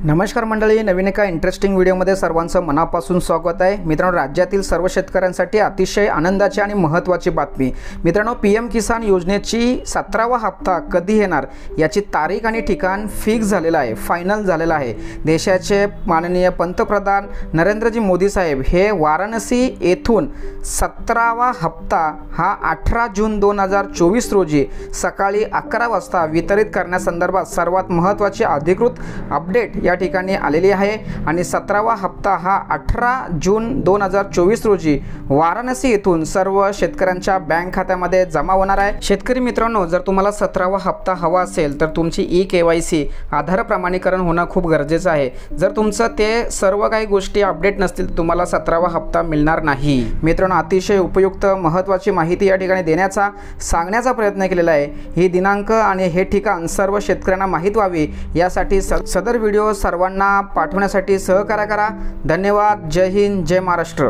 नमस्कार मंडळी, नवीन एका इंटरेस्टिंग व्हिडिओमध्ये सर्वांचं मनापासून स्वागत आहे। मित्रांनो, राज्यातील सर्व शेतकऱ्यांसाठी अतिशय आनंदाची आणि महत्त्वाची बातमी। मित्रांनो, पीएम किसान योजनेची 17वा हप्ता कधी येणार याची तारीख आणि ठिकाण फिक्स झालेलं आहे, फायनल झालेलं आहे। देशाचे माननीय पंतप्रधान नरेंद्रजी मोदी साहेब हे वाराणसी येथून 17वा हप्ता हा 18 जून 2024 रोजी सकाळी 11 वाजता वितरित करण्यासंदर्भात सर्वात महत्त्वाची अधिकृत अपडेट या ठिकाणी आलेली आहे। आणि 17वा हप्ता हा 18 जून 2024 रोजी वाराणसी येथून सर्व शेतकऱ्यांच्या बँक खात्यामध्ये जमा होणार आहे। शेतकरी मित्रांनो, जर तुम्हाला 17वा हप्ता हवा असेल तर तुमची ई-केवायसी आधार प्रमाणीकरण होणं खूप गरजेचं आहे। जर तुमचं ते सर्व काही गोष्टी अपडेट नसतील तर तुम्हाला 17वा हप्ता मिळणार नाही। मित्रांनो, अतिशय उपयुक्त महत्त्वाची माहिती या ठिकाणी देण्याचा सांगण्याचा प्रयत्न केलेला आहे। ही दिनांक आणि हे ठिकाण सर्व शेतकऱ्यांना माहिती व्हावी यासाठी सदर व्हिडिओ सर्वांना पाठवण्यासाठी सहकार्य करा। धन्यवाद। जय हिंद, जय महाराष्ट्र।